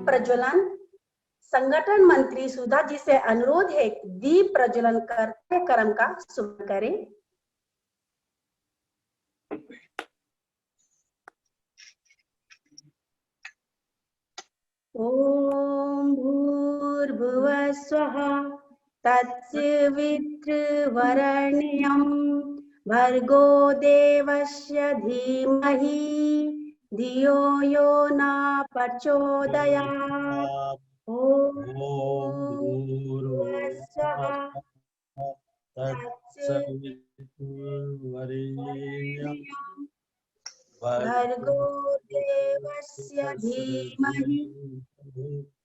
प्रज्वलन। संगठन मंत्री सुधा जी से अनुरोध है कि दीप प्रज्वलन कर कार्यक्रम का शुभ करें। ओम भूर्भुवः स्वः तत्सवितुर्वरेण्यं भर्गो देवस्य धीमहि धियो यो न प्रचोदयात्। ओम भूर्भुवः स्वः तत्सवितुर्वरेण्यं भर्गो देवस्य धीमहि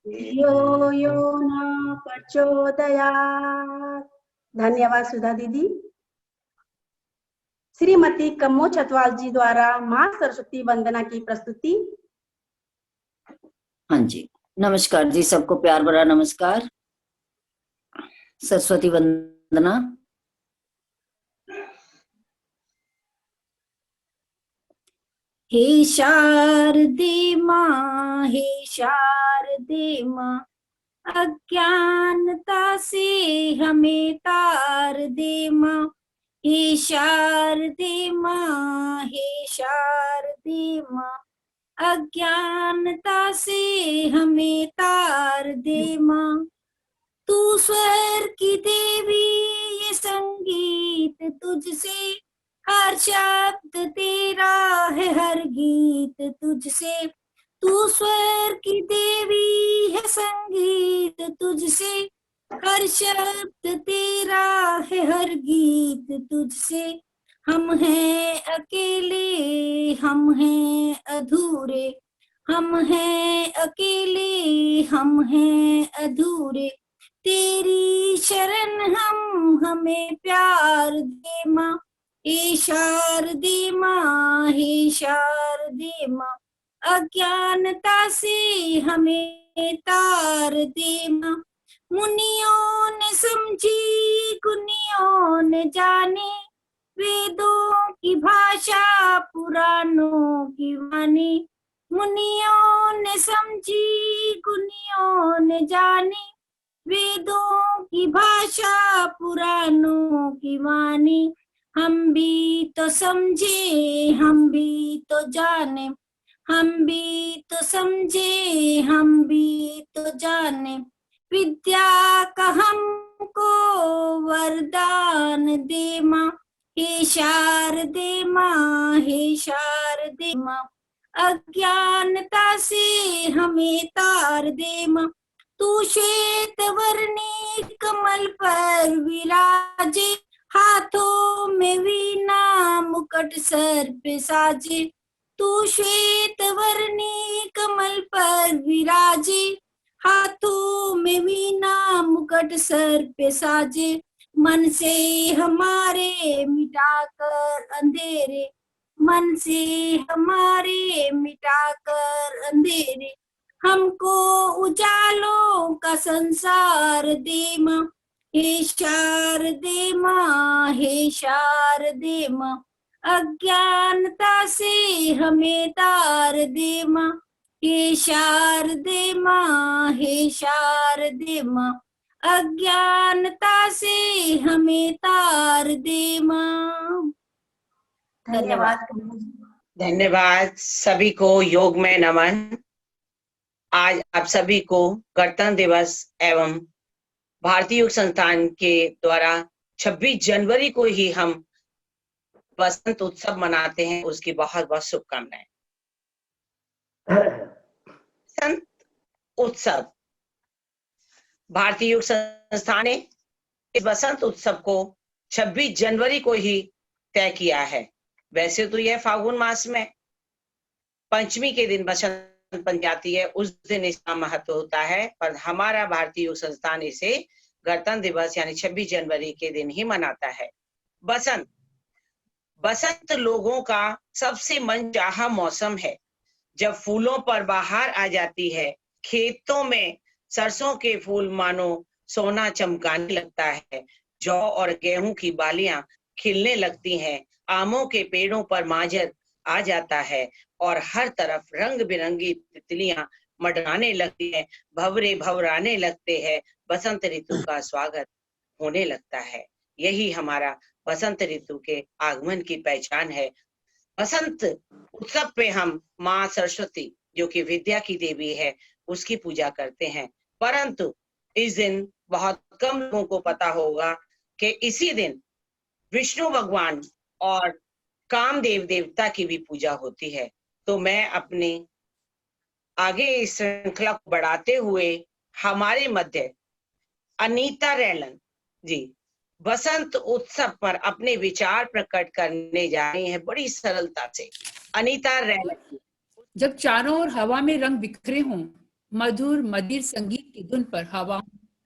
धियो यो न प्रचोदयात्। धन्यवाद सुधा दीदी। श्रीमती कम्मो छतवाल जी द्वारा माँ सरस्वती वंदना की प्रस्तुति। हाँ जी, नमस्कार जी, सबको प्यार भरा नमस्कार। सरस्वती वंदना। हे शारदे माँ, हे शारदे माँ, अज्ञानता से हमें तार दे माँ। हे शारदे माँ, हे शारदे माँ, अज्ञानता से हमें तार दे माँ। तू स्वर की देवी, ये संगीत तुझसे, हर शब्द तेरा है हर गीत तुझसे। तू स्वर की देवी है संगीत तुझसे, हर शब्द तेरा है हर गीत तुझसे। हम हैं अकेले, हम हैं अधूरे, हम हैं अकेले, हम हैं अधूरे। तेरी शरण हम, हमें प्यार दे माँ। हे शारदे माँ, हे शारदे माँ, अज्ञानता से हमें तार दे माँ। मुनियों ने समझी, गुनियों ने जाने, वेदों की भाषा पुराणों की वाणी। मुनियों ने समझी, गुनियों ने जाने, वेदों की भाषा पुराणों की वाणी। हम भी तो समझे, हम भी तो जाने, हम भी तो समझे, हम भी तो जाने। विद्या का हमको वरदान दे माँ। हे शारदे माँ, हे शारदे माँ, अज्ञानता से हमें तार दे माँ। तू श्वेत वर्णी कमल पर विराजे, हाथों में वीणा मुकुट सर पे साजे। तू श्वेत वर्णी कमल पर विराजे, हाथों में वीणा मुकुट सर पे साजे। मन से हमारे मिटाकर अंधेरे, मन से हमारे मिटाकर अंधेरे, हमको उजालों का संसार दे माँ। हे शारदे माँ, हे शारदे माँ, अज्ञानता से हमें तार दे माँ। हे शारदे माँ, हे शारदे माँ, अज्ञानता से हमें तार दे माँ। धन्यवाद। धन्यवाद। सभी को योग में नमन। आज आप सभी को गणतंत्र दिवस एवं भारतीय योग संस्थान के द्वारा 26 जनवरी को ही हम बसंत उत्सव मनाते हैं, उसकी बहुत बहुत शुभकामनाएं। बसंत उत्सव, भारतीय योग संस्थान ने इस बसंत उत्सव को 26 जनवरी को ही तय किया है। वैसे तो यह फागुन मास में पंचमी के दिन बसंत पंचमी आती है, उस दिन इसका महत्व होता है, पर हमारा भारतीय योग संस्थान इसे गणतंत्र दिवस यानी 26 जनवरी के दिन ही मनाता है। बसंत, बसंत लोगों का सबसे मनचाहा मौसम है, जब फूलों पर बाहर आ जाती है। खेतों में सरसों के फूल मानो सोना चमकाने लगता है, जौ और गेहूं की बालियां खिलने लगती हैं, आमों के पेड़ों पर माजर आ जाता है और हर तरफ रंग बिरंगी तितलियां मडराने लगती हैं, भवरे भवराने लगते हैं, बसंत ऋतु का स्वागत होने लगता है। यही हमारा बसंत ऋतु के आगमन की पहचान है। बसंत उत्सव पे हम माँ सरस्वती, जो कि विद्या की देवी है, उसकी पूजा करते हैं। परंतु इस दिन बहुत कम लोगों को पता होगा कि इसी दिन विष्णु भगवान और कामदेव देवता की भी पूजा होती है। तो मैं अपने आगे इस श्रृंखला को बढ़ाते हुए हमारे मध्य अनीता रैलन जी बसंत उत्सव पर अपने विचार प्रकट करने जा रही हैं बड़ी सरलता से। अनीता रैलन। जब चारों ओर हवा में रंग बिखरे हों, मधुर मदिर संगीत की धुन पर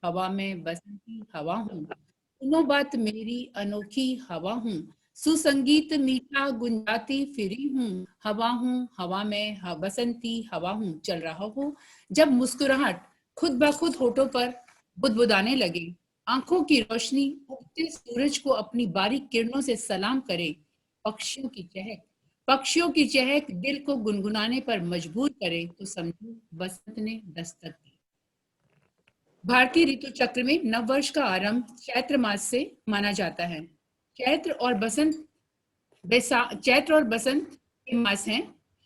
हवा में बसंती हवा हूँ, सुनो बात मेरी अनोखी हवा हूँ, सुसंगीत मीठा गुंजाती फिरी हूँ, हवा में बसंती हवा हूँ चल रहा हो। जब मुस्कुराहट खुद ब खुद होठों पर बुदबुदाने लगे, आंखों की रोशनी उगते सूरज को अपनी बारीक किरणों से सलाम करे, पक्षियों की चहक दिल को गुनगुनाने पर मजबूर करे, तो समझो बसंत ने दस्तक दी। भारतीय ऋतु चक्र में नववर्ष का आरंभ चैत्र मास से माना जाता है। चैत्र और बसंत के मास हैं।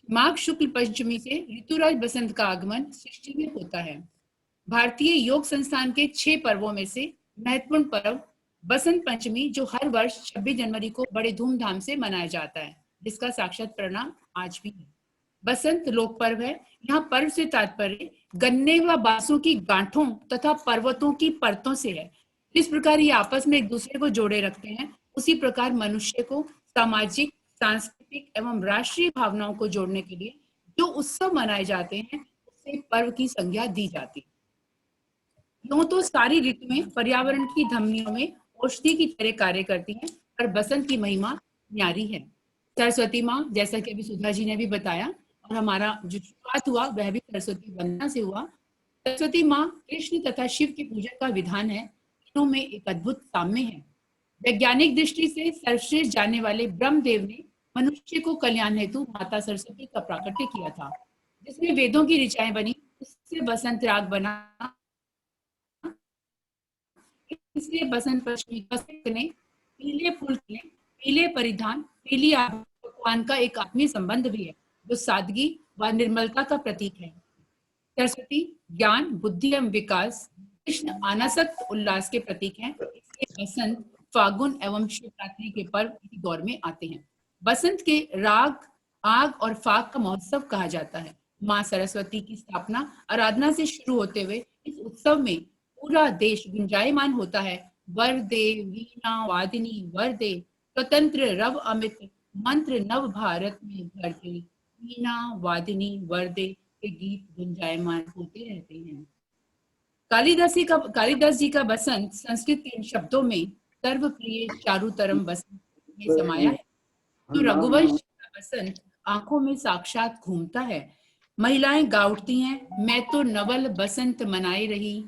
माघ शुक्ल पंचमी से ऋतुराज बसंत का आगमन सृष्टि में होता है। भारतीय योग संस्थान के 6 पर्वों में से महत्वपूर्ण पर्व बसंत पंचमी, जो हर वर्ष 26 जनवरी को बड़े धूमधाम से मनाया जाता है, जिसका साक्षात परिणाम आज भी है। बसंत लोक पर्व है। यहाँ पर्व से तात्पर्य गन्ने व बांसों की गांठों तथा पर्वतों की परतों से है। जिस प्रकार ये आपस में एक दूसरे को जोड़े रखते हैं, उसी प्रकार मनुष्य को सामाजिक, सांस्कृतिक एवं राष्ट्रीय भावनाओं को जोड़ने के लिए जो उत्सव मनाए जाते हैं, उसे पर्व की संज्ञा दी जाती है। यूं तो सारी ऋतुएं पर्यावरण की धमनियों में औषधि की तरह कार्य करती हैं, पर बसंत की महिमा न्यारी है। सरस्वती माँ, जैसा कि अभी सुधा जी ने भी बताया, और हमारा जो शुरुआत हुआ वह भी सरस्वती वंदना से हुआ। सरस्वती माँ कृष्ण तथा शिव की पूजा का विधान है। तीनों में एक अद्भुत साम्य है। वैज्ञानिक दृष्टि से सर्वश्रेष्ठ जानने वाले ब्रह्मदेव ने मनुष्य को कल्याण हेतु माता सरस्वती का प्राकट्य किया था, जिसमें वेदों की ऋचाएं बनी। उससे बसंत राग बना। इसलिए बसंत पंचमी ने पीले फूल खिले, पीले परिधान, पीली पकवान का एक आत्मीय संबंध भी है, जो सादगी व निर्मलता का प्रतीक है। सरस्वती ज्ञान, बुद्धि एवं विकास, कृष्ण अनासक्त उल्लास के प्रतीक हैं। इसलिए बसंत, फागुन एवं शिवरात्रि के पर्व इसी दौर में आते हैं। बसंत के राग, आग और फाग का महोत्सव कहा जाता है। माँ सरस्वती की स्थापना आराधना से शुरू होते हुए इस उत्सव में पूरा देश गुंजायमान होता है। वरदे वीणा वादिनी वरदे, स्वतंत्र रव अमित, मंत्र नव भारत में भरते, वीणा वादिनी वरदे के गीत गुंजायमान होते रहते हैं। कालिदास जी का बसंत संस्कृत के इन शब्दों में सर्वप्रिय चारुतरम बसंत में समाया है। तो रघुवंश का बसंत आंखों में साक्षात घूमता है। महिलाएं गा उठती हैं, मैं तो नवल बसंत मनाए रही,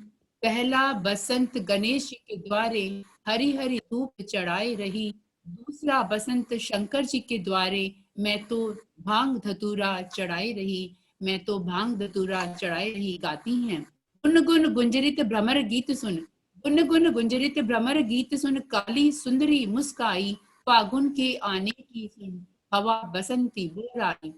पहला बसंत गणेश के द्वारे, हरी हरी धूप चढ़ाए रही, दूसरा बसंत शंकर जी के द्वारे, मैं तो भांग धतूरा चढ़ाई रही, मैं तो भांग धतूरा चढ़ाई रही, गाती हैं। गुन गुन गुंजरित भ्रमर गीत सुन, गुन गुन गुंजरित भ्रमर गीत सुन, काली सुंदरी मुस्काई, फागुन के आने की सुन, हवा बसंती बोल आई।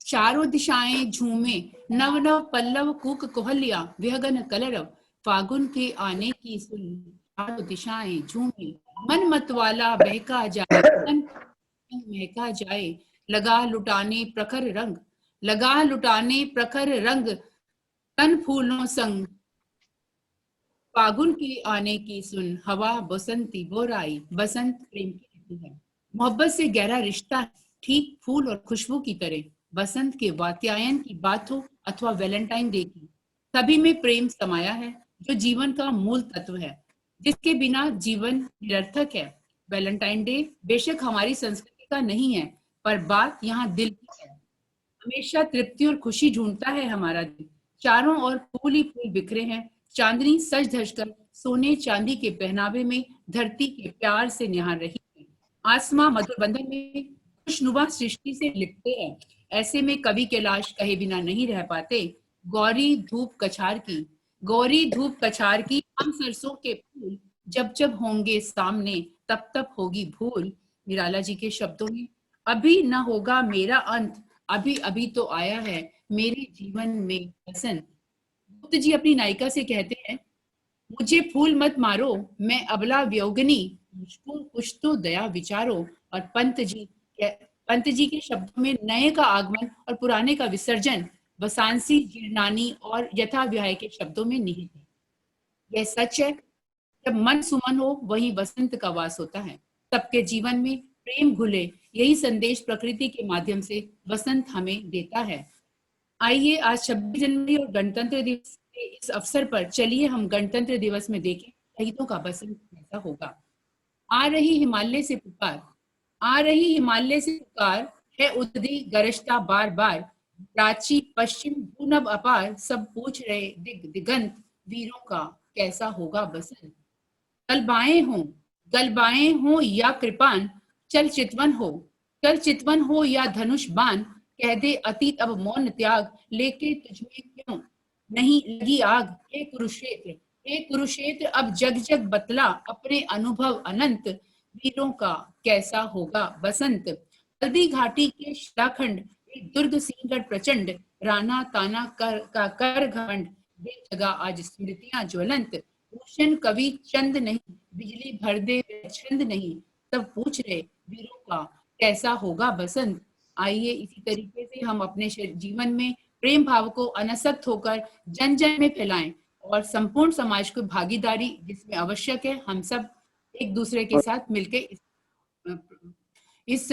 चारों दिशाएं झूमे, नव नव पल्लव कूक कोहलिया, विहगन कलरव, फागुन के आने की सुन, चारों दिशाएं झूमे, मन मतवाला बहका जाए, तन महका जाए, लगा लुटाने प्रखर रंग, लगा लुटाने प्रखर रंग, तन फूलों संग, फागुन के आने की सुन, हवा बसंती बोर आई। बसंत प्रेम की ऋतु है, मोहब्बत से गहरा रिश्ता है, ठीक फूल और खुशबू की तरह। बसंत के वात्यायन की बात हो अथवा वैलेंटाइन डे की, सभी में प्रेम समाया है, जो जीवन का मूल तत्व है, जिसके बिना जीवन निरर्थक है। वैलेंटाइन डे बेशक हमारी संस्कृति का नहीं है, पर बात यहाँ दिल की है। हमेशा तृप्ति और खुशी ढूंढता है हमारा दिल। चारों ओर फूल ही फूल बिखरे हैं। चांदनी सज धज कर सोने चांदी के पहनावे में धरती के प्यार से निहार रही है। आसमां मधुर बंधन में खुशनुमा सृष्टि से लिपटे हैं। ऐसे में कवि कैलाश कहे बिना नहीं रह पाते। गौरी धूप कछार की, गौरी धूप कछार की, हम सरसों के फूल जब जब होंगे सामने तब तब होगी भूल। निराला जी के शब्दों में, अभी न होगा मेरा अंत, अभी अभी तो आया है मेरे जीवन में बसंत। गुप्त जी अपनी नायिका से कहते हैं, मुझे फूल मत मारो, मैं अबला वियोगिनी, मुझको कुछ तो दया विचारो। और पंत जी के शब्दों में नए का आगमन और पुराने का विसर्जन वसांसी जीर्णानी और यथा व्याय के शब्दों में निहित है। यह सच है, जब मन सुमन हो वहीं वसंत का वास होता है। सबके जीवन में प्रेम घुले, यही संदेश प्रकृति के माध्यम से वसंत हमें देता है। आइए आज 26 जनवरी और गणतंत्र दिवस के इस अवसर पर चलिए हम गणतंत्र दिवस में देखें शहीदों का बसंत कैसा होगा। आ रही हिमालय से पुकार, आ रही हिमालय से पुकार, है उदरी गरजता बार बार। प्राची पश्चिम भूनभ अपार, सब पूछ रहे दिग दिगंत, वीरों का कैसा होगा बसंत। गलबाएं हों या कृपान, चल चितवन हो या धनुष बाण। कह दे अतीत अब मौन त्याग, लेके तुझमें क्यों नहीं लगी आग। हे कुरुक्षेत्र अब जग जग बतला, अपने अनुभव अनंत, वीरों का कैसा होगा बसंत। हल्दी घाटी के शिलाखंड, एक दुर्ग सिंहगढ़ प्रचंड, राणा ताना कर घमंड, बेजगा आज स्मृतियां ज्वलंत। भूषण कवि चंद नहीं, बिजली भर दे छंद नहीं, सब पूछ रहे वीरों का कैसा होगा बसंत। आइए इसी तरीके से हम अपने जीवन में प्रेम भाव को अनासक्त होकर जन जन में फैलाएं और संपूर्ण समाज को भागीदारी जिसमें आवश्यक है, हम सब एक दूसरे के साथ मिलकर इस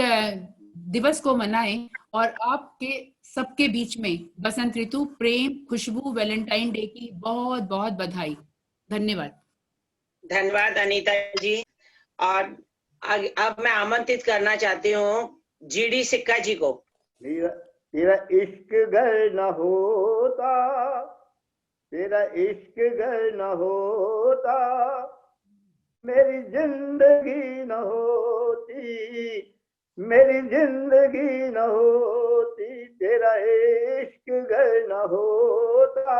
दिवस को मनाएं। और आपके सबके बीच में बसंत ऋतु, प्रेम, खुशबू, वैलेंटाइन डे की बहुत बहुत बधाई। धन्यवाद। धन्यवाद अनीता जी। और अब मैं आमंत्रित करना चाहती हूँ जीडी सिक्का जी को। तेरा इश्क घर न होता, तेरा इश्क घर न होता, मेरी जिंदगी न होती, मेरी जिंदगी न होती। तेरा इश्क घर न होता,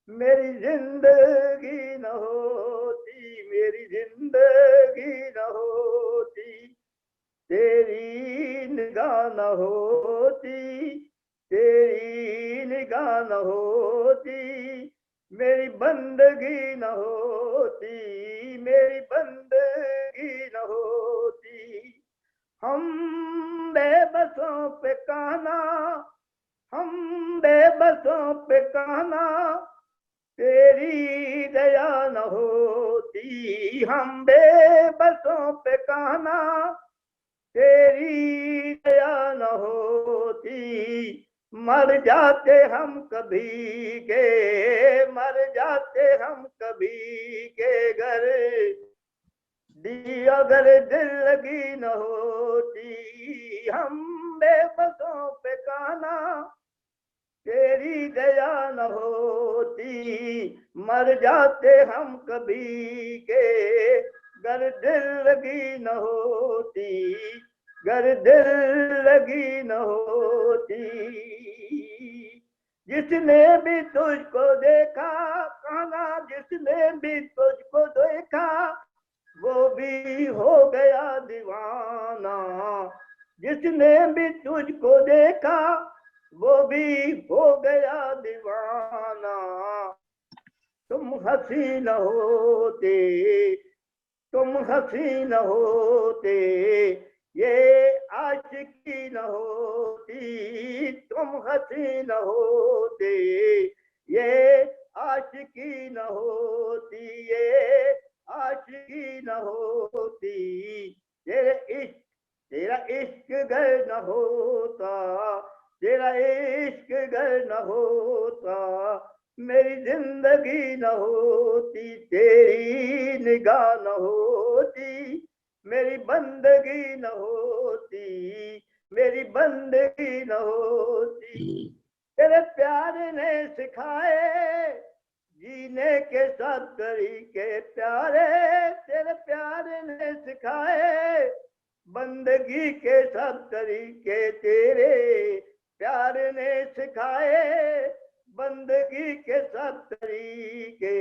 मेरी जिंदगी न होती, मेरी जिंदगी न होती। तेरी निगाह न होती, तेरी निगाह न होती, मेरी बंदगी न होती, मेरी बंदगी न होती। हम बेबसों पे काना, हम बेबसों पे काना, तेरी दया न होती। हम बेबसों पे काना, तेरी दया न होती। मर जाते हम कभी के, मर जाते हम कभी के घर, दी अगर दिल लगी न होती। हम बेबसों पे काना, तेरी दया न होती। मर जाते हम कभी के, गर दिल लगी न होती, गर दिल लगी न होती। जिसने भी तुझको देखा काना, जिसने भी तुझको देखा, वो भी हो गया दीवाना। जिसने भी तुझको देखा, वो भी हो गया दीवाना। तुम हंसी न होते, तुम हंसी न होते, ये आशिकी न होती। तुम हंसी न होते, ये आशिकी न होती, ये आशिकी न होती। तेरा इश्क घर न होता, तेरा इश्क घर न होता, मेरी जिंदगी न होती। तेरी निगाह न होती, मेरी बंदगी न होती, मेरी बंदगी न होती। तेरे प्यार ने सिखाए जीने के सब तरीके प्यारे, तेरे प्यार ने सिखाए बंदगी के सब तरीके। तेरे प्यार ने सिखाए बंदगी के सब तरीके।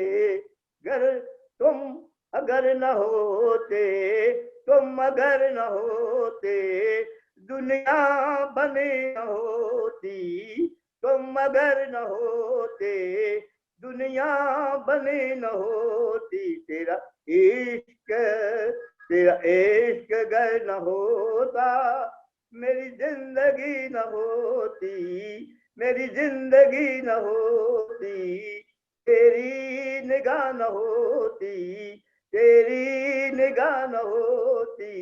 गर तुम अगर न होते, तुम अगर न होते, दुनिया बनी न होती। तुम अगर न होते, दुनिया बनी न होती। तेरा इश्क अगर न होता, मेरी जिंदगी न होती, मेरी जिंदगी न होती। तेरी निगाह न होती, तेरी निगाह न होती,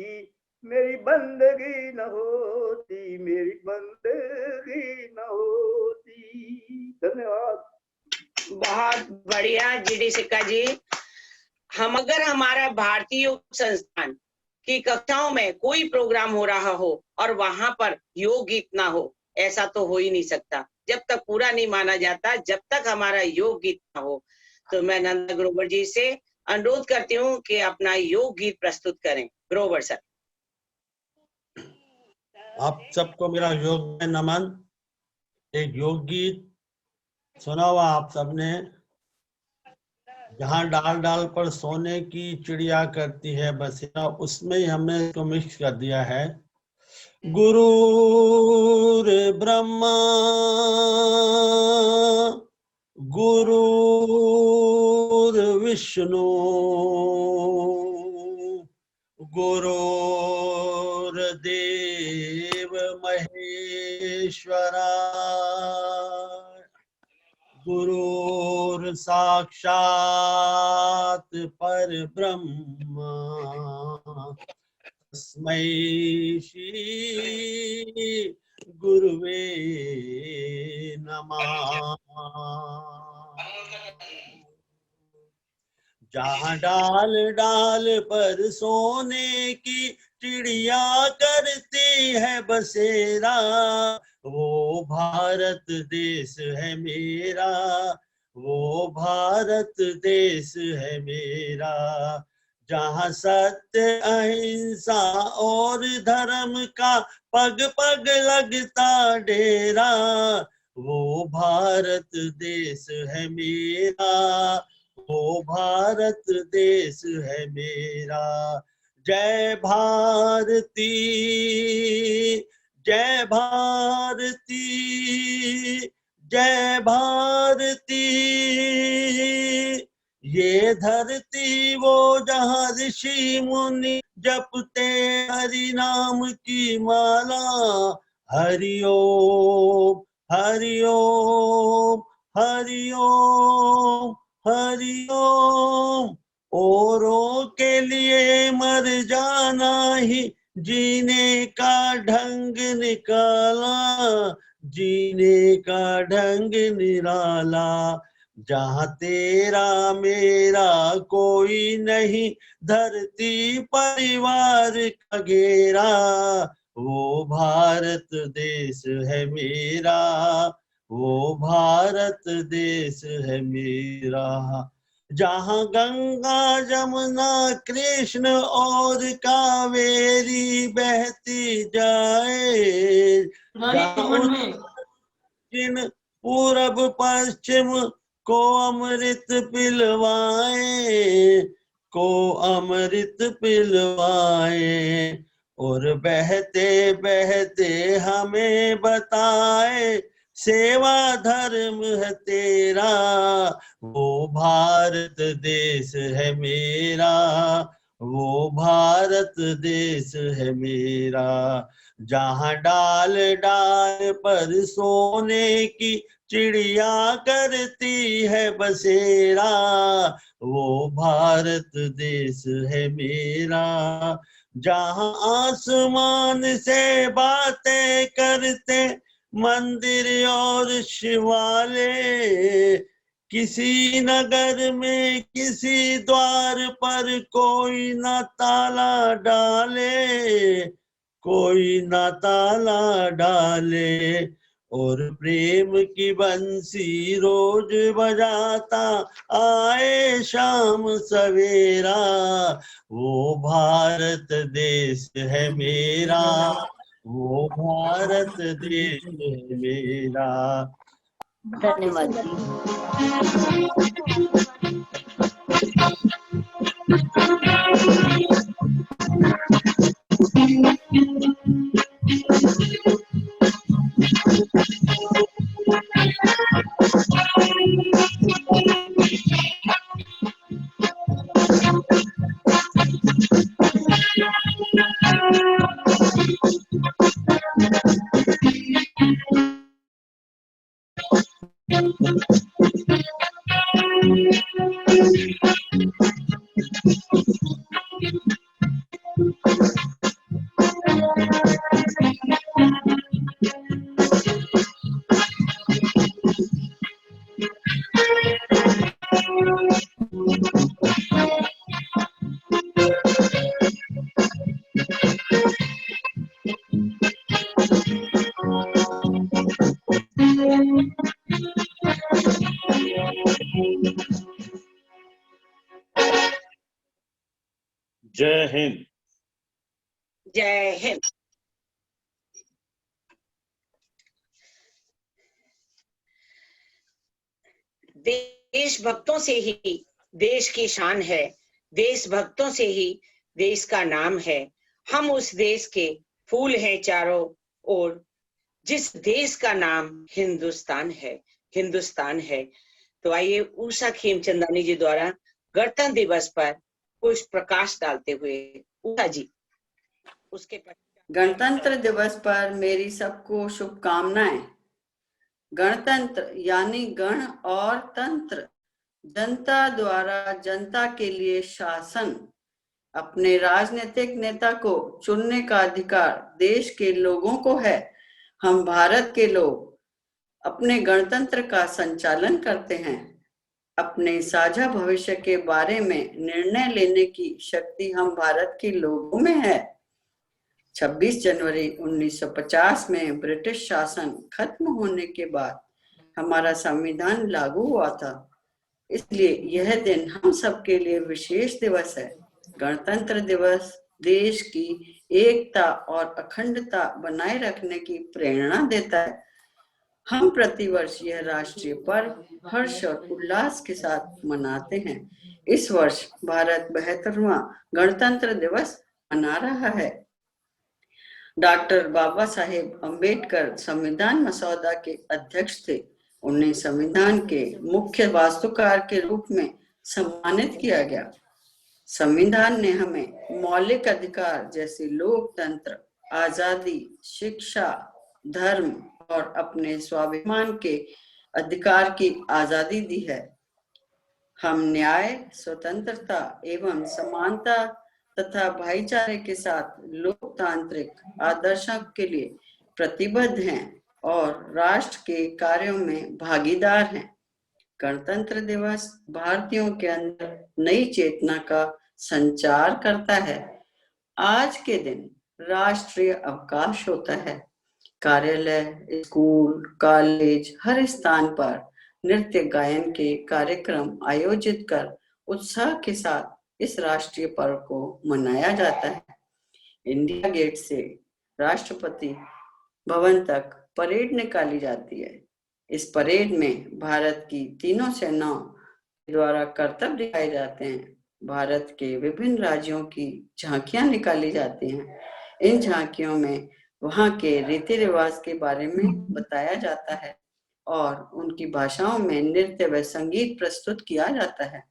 मेरी बंदगी न होती, मेरी बंदगी न होती। धन्यवाद। बहुत बढ़िया जीडी सिक्का जी। हम अगर हमारा भारतीय योग संस्थान की कक्षाओं में कोई प्रोग्राम हो रहा हो और वहां पर योग गीत ना हो, ऐसा तो हो ही नहीं सकता। जब तक पूरा नहीं माना जाता, जब तक हमारा योग गीत ना हो। तो मैं नंदा ग्रोवर जी से अनुरोध करती हूँ कि अपना योग गीत प्रस्तुत करें। ग्रोवर सर। आप सबको मेरा योग में नमन। एक योग गीत सुना हुआ आप सबने, जहाँ डाल डाल पर सोने की चिड़िया करती है बसेरा, उसमें ही हमने इसको मिक्स कर दिया है। गुरुर ब्रह्मा गुरुर विष्णु गुरुर्देव महेश्वरा गुरुर साक्षात परब्रह्म तस्मै श्री गुरुवे नमः। जहाँ डाल डाल पर सोने की चिड़िया करती है बसेरा, वो भारत देश है मेरा, वो भारत देश है मेरा। जहाँ सत्य अहिंसा और धर्म का पग पग लगता डेरा, वो भारत देश है मेरा, वो भारत देश है मेरा। जय भारती, जय भारती, जय भारती। ये धरती वो जहाँ ऋषि मुनि जपते हरि नाम की माला। हरि ओम, हरि ओम, हरि ओम, हरि ओम। औरों के लिए मर जाना ही जीने का ढंग निकाला, जीने का ढंग निराला। जहाँ तेरा मेरा कोई नहीं, धरती परिवार का घेरा, वो भारत देश है मेरा, वो भारत देश है मेरा। जहाँ गंगा जमुना कृष्ण और कावेरी बहती जाए, दक्षिण पूरब पश्चिम को अमृत पिलवाए, को अमृत पिलवाए। और बहते बहते हमें बताए, सेवा धर्म है तेरा, वो भारत देश है मेरा, वो भारत देश है मेरा। जहाँ डाल डाल पर सोने की चिड़िया करती है बसेरा, वो भारत देश है मेरा। जहाँ आसमान से बातें करते मंदिर और शिवालय, किसी नगर में किसी द्वार पर कोई न ताला डाले, कोई न ताला डाले। और प्रेम की बंसी रोज बजाता आए शाम सवेरा, वो भारत देश है मेरा, वो भारत देश है मेरा। बहुत ही धन्यवाद सुंदर। जी। जय हिंद। जय हिंद। देशभक्तों से ही देश की शान है, देशभक्तों से ही देश का नाम है। हम उस देश के फूल हैं चारों ओर, जिस देश का नाम हिंदुस्तान है, हिंदुस्तान है। तो आइए उषा खेमचंदानी जी द्वारा गणतंत्र दिवस पर कुछ प्रकाश डालते हुए उषा जी उसके गणतंत्र दिवस पर मेरी सबको शुभकामनाएं। गणतंत्र यानी गण और तंत्र, जनता द्वारा जनता के लिए शासन। अपने राजनीतिक नेता को चुनने का अधिकार देश के लोगों को है। हम भारत के लोग अपने गणतंत्र का संचालन करते हैं। अपने साझा भविष्य के बारे में निर्णय लेने की शक्ति हम भारत के लोगों में है। 26 जनवरी 1950 में ब्रिटिश शासन खत्म होने के बाद हमारा संविधान लागू हुआ था, इसलिए यह दिन हम सबके लिए विशेष दिवस है। गणतंत्र दिवस देश की एकता और अखंडता बनाए रखने की प्रेरणा देता है। हम प्रतिवर्ष यह राष्ट्रीय पर्व हर्ष और उल्लास के साथ मनाते हैं। इस वर्ष भारत 72वां गणतंत्र दिवस मना रहा है। डॉक्टर बाबा साहेब अम्बेडकर संविधान मसौदा के अध्यक्ष थे। उन्हें संविधान के मुख्य वास्तुकार के रूप में सम्मानित किया गया। संविधान ने हमें मौलिक अधिकार जैसे लोकतंत्र, आजादी, शिक्षा, धर्म और अपने स्वाभिमान के अधिकार की आजादी दी है। हम न्याय, स्वतंत्रता एवं समानता तथा भाईचारे के साथ लोकतांत्रिक आदर्शों के लिए प्रतिबद्ध हैं और राष्ट्र के कार्यों में भागीदार हैं। गणतंत्र दिवस भारतीयों के अंदर नई चेतना का संचार करता है। आज के दिन राष्ट्रीय अवकाश होता है। कार्यालय, स्कूल, कॉलेज, हर स्थान पर नृत्य गायन के कार्यक्रम आयोजित कर उत्साह के साथ इस राष्ट्रीय पर्व को मनाया जाता है। इंडिया गेट से राष्ट्रपति भवन तक परेड निकाली जाती है। इस परेड में भारत की तीनों सेनाओं द्वारा कर्तव्य दिखाए जाते हैं। भारत के विभिन्न राज्यों की झांकियां निकाली जाती हैं। इन झांकियों में वहां के रीति रिवाज के बारे में बताया जाता है और उनकी भाषाओं में नृत्य व संगीत प्रस्तुत किया जाता है।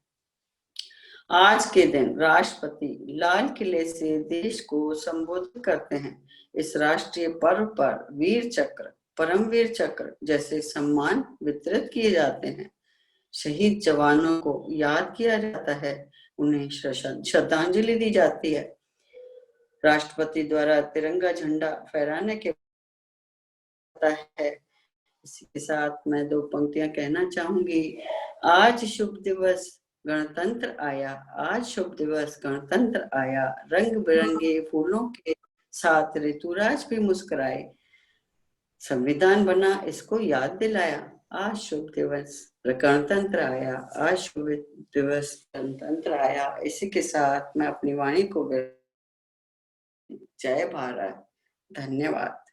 आज के दिन राष्ट्रपति लाल किले से देश को संबोधित करते हैं। इस राष्ट्रीय पर्व पर वीर चक्र, परमवीर चक्र जैसे सम्मान वितरित किए जाते हैं। शहीद जवानों को याद किया जाता है, उन्हें श्रद्धांजलि दी जाती है। राष्ट्रपति द्वारा तिरंगा झंडा फहराने के है। इसी के साथ मैं दो पंक्तियां कहना चाहूंगी। आज शुभ दिवस गणतंत्र आया, आज शुभ दिवस गणतंत्र आया, रंग बिरंगे फूलों के साथ ऋतुराज भी मुस्कुराए, संविधान बना इसको याद दिलाया। आज शुभ दिवस गणतंत्र आया, आज शुभ दिवस गणतंत्र आया। इसी के साथ मैं अपनी वाणी को जय भारत। धन्यवाद।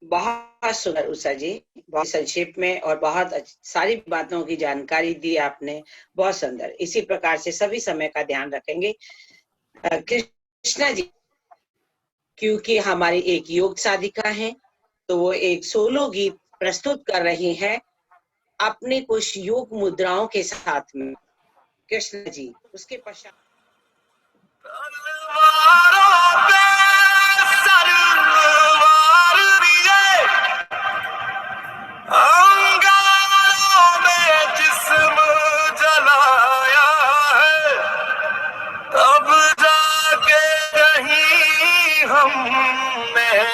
बहुत सुंदर उषा जी, बहुत संक्षेप में और बहुत सारी बातों की जानकारी दी आपने, बहुत सुंदर। इसी प्रकार से सभी समय का ध्यान रखेंगे। कृष्णा जी, क्योंकि हमारी एक योग साधिका है तो वो एक सोलो गीत प्रस्तुत कर रही है अपने कुछ योग मुद्राओं के साथ में। कृष्णा जी, उसके पश्चात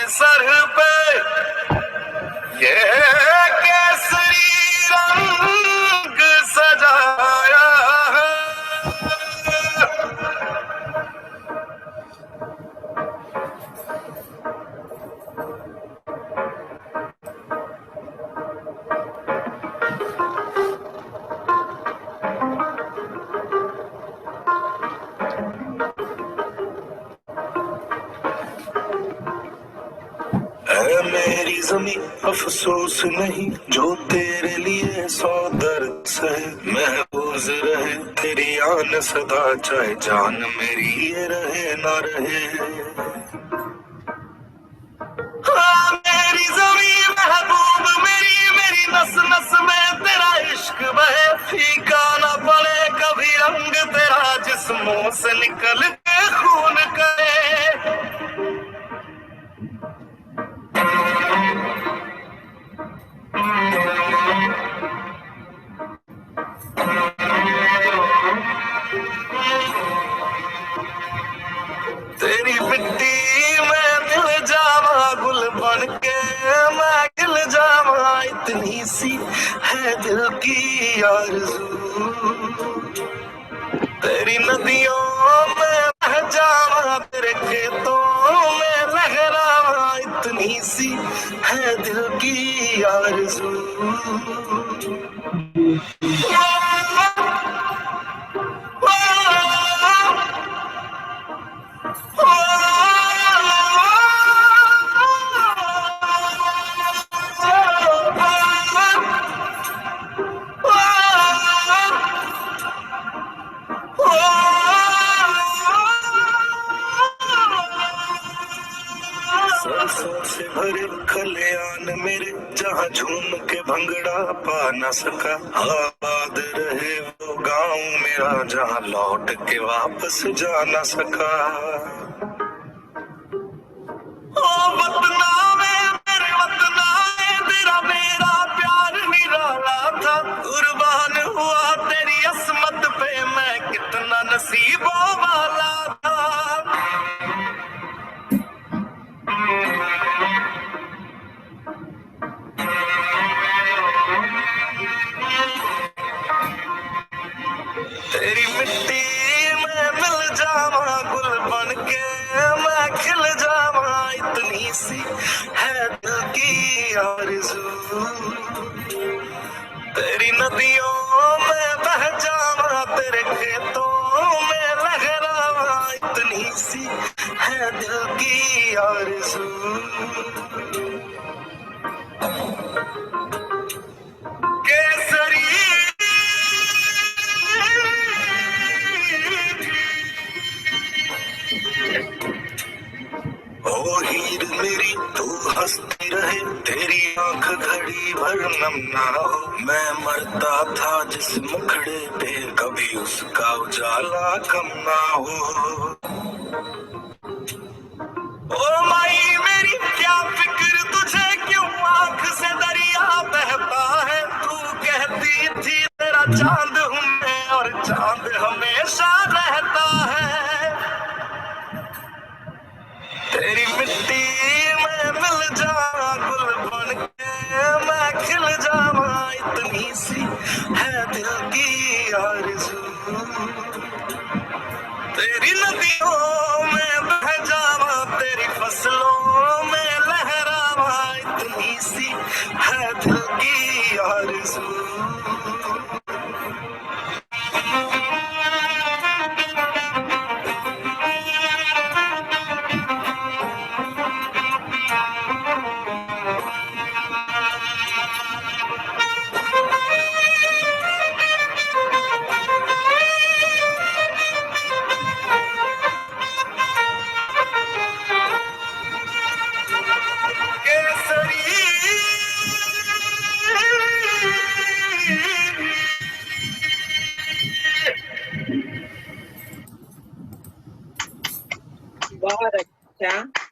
सर पे ये केसरी रंग सजाया है। मेरी जमीन अफसोस नहीं जो तेरे लिए सौ दर्द सहे, महफूज रहे तेरी आन सदा चाहे जान मेरी ये रहे ना रहे। हाँ, मेरी जमीन महबूब मेरी, मेरी नस नस में तेरा इश्क बहे, फीका ना पड़े कभी रंग तेरा जिस्मों से निकल के खून करे। तेरी मिट्टी में मिल जावा गुल बन के मैं खिल जावा, इतनी सी है दिल की आरज़ू। तेरी नदियों में बह जावा तेरे खेतों में लहरावा, इतनी सी है दिल की आरज़ू। सरसों से भरे खलियान मेरे जहाँ झूम के भंगड़ा पा न सका, आबाद रहे वो गाँव मेरा जहाँ लौट के वापस जा न सका। ओ वतना में मेरे वतना में तेरा मेरा प्यार निराला था, कुर्बान हुआ तेरी असमत पे मैं कितना नसीबों वाला था। तेरी मिट्टी में मिल जावा गुल बन के मैं खिल जावा, इतनी सी है दिल की आरज़ू। तेरी नदियों में बह जावा तेरे खेतों में लहरावा, इतनी सी है दिल की आरज़ू। केसरी ओ हीर मेरी तू हंसती रहे, तेरी आंख घड़ी भर नम ना हो, मैं मरता था जिस मुखड़े पे कभी उसका उजाला कम ना हो। ओ माई मेरी क्या फिक्र तुझे क्यों आंख से दरिया बहता है, तू कहती थी तेरा चांद हूँ मैं और चांद हमेशा रहता है। तेरी मिट्टी में मिल जावा गुल बन के मैं खिल जावा, इतनी सी है दिल की आरज़ू। तेरी नदियों में बह जावा तेरी फसलों में लहरावा, इतनी सी है दिल की आरज़ू।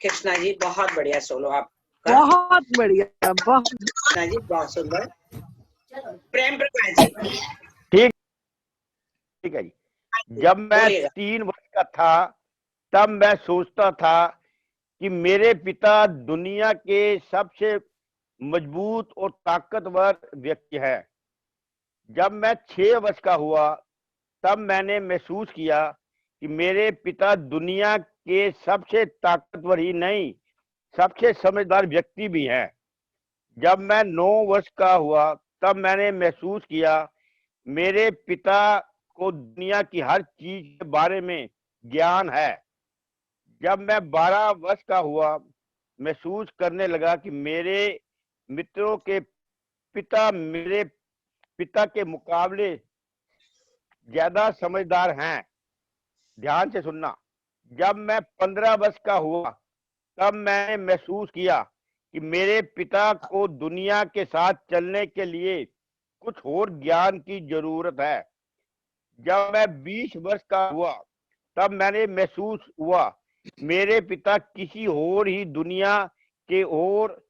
कृष्णा जी, बहुत बढ़िया सोलो आपका। बहुत बढ़िया, बहुत कृष्णा जी बहुत सुंदर। प्रेम प्रकाश जी। ठीक है जी। जब मैं बोलिएगा। 3 वर्ष का था तब मैं सोचता था कि मेरे पिता दुनिया के सबसे मजबूत और ताकतवर व्यक्ति है। जब मैं 6 वर्ष का हुआ तब मैंने महसूस किया कि मेरे पिता दुनिया के सबसे ताकतवर ही नहीं, सबसे समझदार व्यक्ति भी हैं। जब मैं 9 वर्ष का हुआ तब मैंने महसूस किया मेरे पिता को दुनिया की हर चीज के बारे में ज्ञान है। जब मैं 12 वर्ष का हुआ महसूस करने लगा कि मेरे मित्रों के पिता मेरे पिता के मुकाबले ज्यादा समझदार हैं। ध्यान से सुनना। जब मैं 15 वर्ष का हुआ तब मैंने महसूस किया कि मेरे पिता को दुनिया के साथ चलने के लिए कुछ और ज्ञान की जरूरत है। जब मैं 20 वर्ष का हुआ तब मैंने महसूस हुआ मेरे पिता किसी और ही दुनिया के और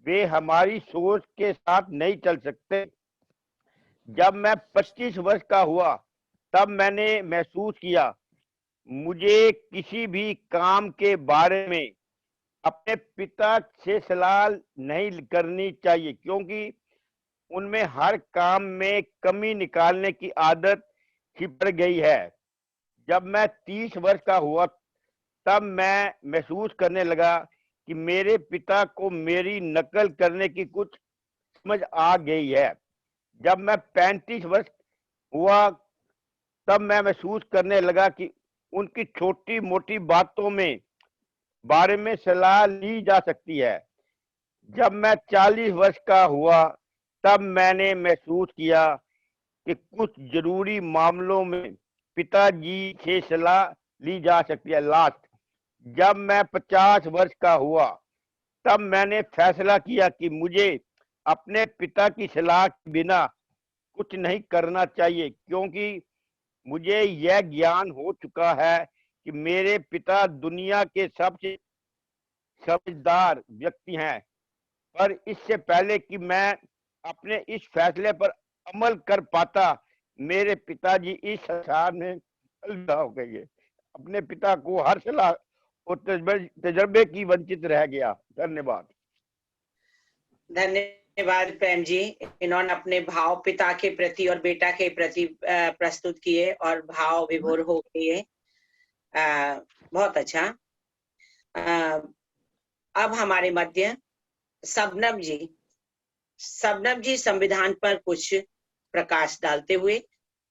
वे हमारी सोच के साथ नहीं चल सकते। जब मैं 25 वर्ष का हुआ तब मैंने महसूस किया मुझे किसी भी काम के बारे में अपने पिता से सलाह नहीं करनी चाहिए, क्योंकि उनमें हर काम में कमी निकालने की आदत छिप गई है। जब मैं 30 वर्ष का हुआ तब मैं महसूस करने लगा कि मेरे पिता को मेरी नकल करने की कुछ समझ आ गई है। जब मैं 35 वर्ष हुआ तब मैं महसूस करने लगा कि उनकी छोटी मोटी बातों में बारे में सलाह ली जा सकती है। जब मैं 40 वर्ष का हुआ तब मैंने महसूस किया कि कुछ जरूरी मामलों में पिताजी से सलाह ली जा सकती है। लास्ट, जब मैं 50 वर्ष का हुआ तब मैंने फैसला किया कि मुझे अपने पिता की सलाह के बिना कुछ नहीं करना चाहिए, क्योंकि मुझे यह ज्ञान हो चुका है कि मेरे पिता दुनिया के सबसे समझदार व्यक्ति हैं। पर इससे पहले कि मैं अपने इस फैसले पर अमल कर पाता, मेरे पिताजी इस संसार में अलविदा हो गए। अपने पिता को हर सलाह और तजर्बे की वंचित रह गया। धन्यवाद। धन्यवाद प्रेम जी। इन्होंने अपने भाव पिता के प्रति और बेटा के प्रति प्रस्तुत किए और भाव विभोर हो गए। बहुत अच्छा। अब हमारे मध्य शबनम जी संविधान पर कुछ प्रकाश डालते हुए,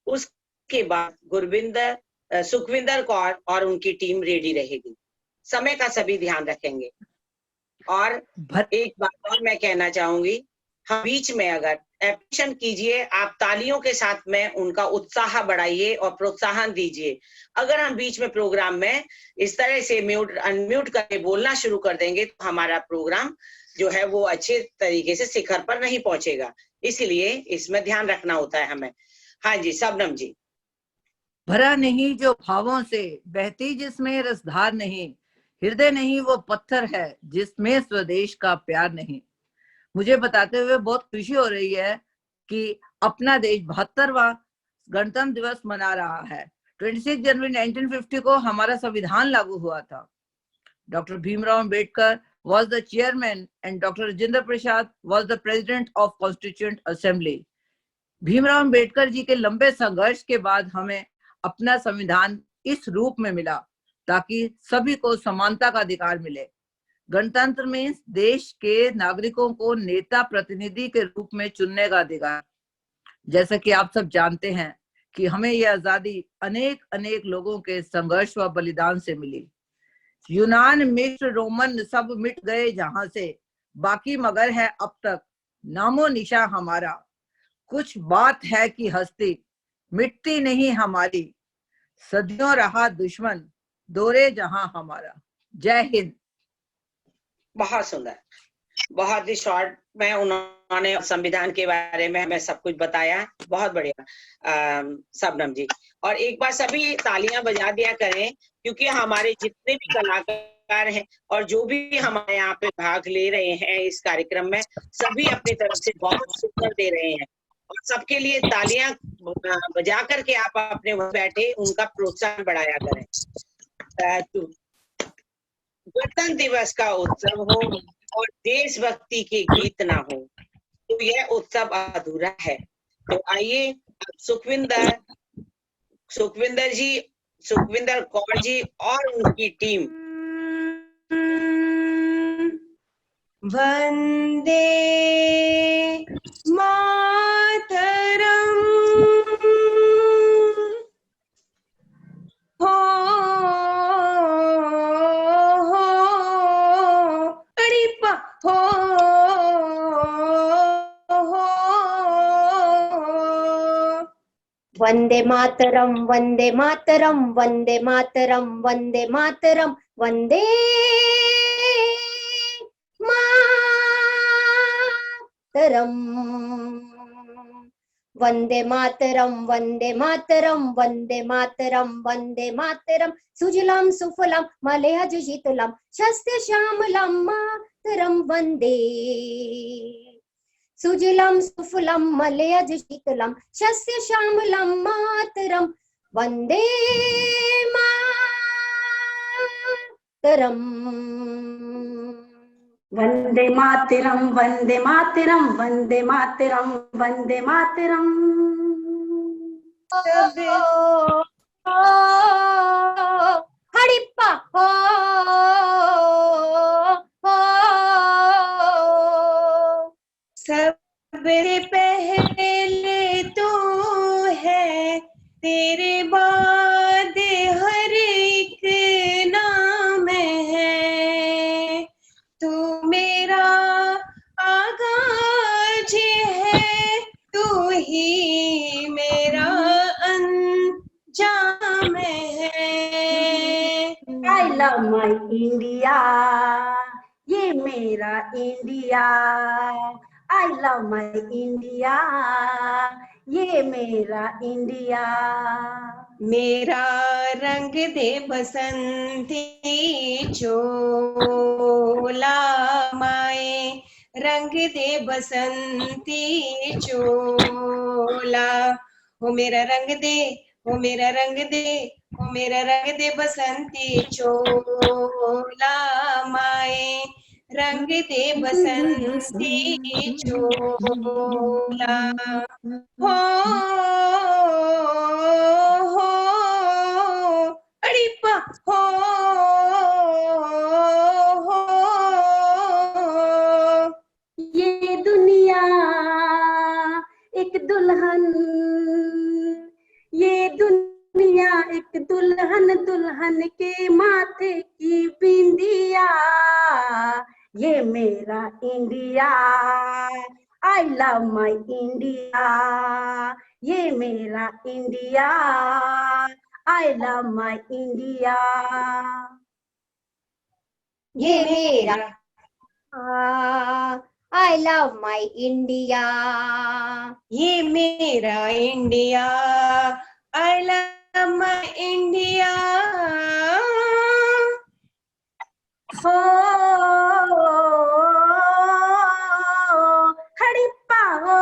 उसके बाद सुखविंदर कौर और उनकी टीम रेडी रहेगी। समय का सभी ध्यान रखेंगे। और एक बात और मैं कहना चाहूंगी, हम बीच में अगर एप्रिशिएशन कीजिए, आप तालियों के साथ में उनका उत्साह बढ़ाइए और प्रोत्साहन दीजिए। अगर हम बीच में प्रोग्राम में इस तरह से अनम्यूट करके बोलना शुरू कर देंगे तो हमारा प्रोग्राम जो है वो अच्छे तरीके से शिखर पर नहीं पहुंचेगा। इसलिए इसमें ध्यान रखना होता है हमें। हाँ जी, शबनम जी। भरा नहीं जो भावों से, बहती जिसमें रसधार नहीं, हृदय नहीं वो पत्थर है जिसमें स्वदेश का प्यार नहीं। मुझे बताते हुए बहुत खुशी हो रही है कि अपना देश 72वां गणतंत्र दिवस मना रहा है। 26 जनवरी 1950 को हमारा संविधान लागू हुआ था। Doctor Bhimrao Ambedkar was the chairman and Dr. Rajendra Prasad was the president of Constituent Assembly. Bhimrao Ambedkar ji के लंबे संघर्ष के बाद हमें अपना संविधान इस रूप में मिला ताकि सभी को समानता का अधिकार मिले। गणतंत्र में देश के नागरिकों को नेता प्रतिनिधि के रूप में चुनने का अधिकार। जैसा कि आप सब जानते हैं कि हमें यह आजादी अनेक अनेक लोगों के संघर्ष व बलिदान से मिली। यूनान, मिस्र, रोमन सब मिट गए जहां से, बाकी मगर है अब तक नामो निशा हमारा। कुछ बात है कि हस्ती मिटती नहीं हमारी, सदियों रहा दुश्मन दौरे जहां हमारा। जय हिंद। बहुत सुंदर, बहुत ही शॉर्ट में उन्होंने संविधान के बारे में हमें सब कुछ बताया। बहुत बढ़िया शबनम जी। और एक बार सभी तालियां बजा दिया करें, क्योंकि हमारे जितने भी कलाकार कलाकार हैं और जो भी हमारे यहाँ पे भाग ले रहे हैं इस कार्यक्रम में, सभी अपनी तरफ से बहुत सुंदर दे रहे हैं और सबके लिए तालियां बजा करके आप अपने वहां बैठे उनका प्रोत्साहन बढ़ाया करें। गणतंत्र दिवस का उत्सव हो और देशभक्ति के गीत ना हो तो यह उत्सव अधूरा है। तो आइए सुखविंदर कौर जी और उनकी टीम वंदे मातरम हो अड़िपा हो वंदे मातरम वंदे मातरम वंदे मातरम वंदे मातरम वंदे मातरम वंदे मातरम वंदे मातरम वंदे मातरम वंदे मातरम सुजलाम सुफलाम मलयज शीतलाम शस्य श्यामलाम मातरम वंदे सुजलाम सुफलाम मलयज शीतलाम शस्य श्यामलाम मातरम वंदे मातरम वंदे मातरम वंदे मातरम वंदे मातरम वंदे मातरम हड़िप्पा हो सबसे पहले तो है तेरे बाद हर एक नाम है, तू मेरा आगाज है, तू ही मेरा अंजाम है। आई लव माई इंडिया, ये मेरा India. I love my India, ये मेरा इंडिया। मेरा रंग दे बसंती चोला माए, रंग दे बसंती चोला। हो मेरा रंग दे, हो मेरा रंग दे, हो मेरा रंग दे बसंती चोला माए, रंग दे बसंती चोला। हो अड़िपा हो ये दुनिया एक दुल्हन, ये दुनिया एक दुल्हन, दुल्हन के माथे की बिंदिया। ये मेरा India, I love my India. ये मेरा India, I love my India. ये मेरा आई लव माई इंडिया। ये मेरा India, I love my India. हो हड़िप्पा हो।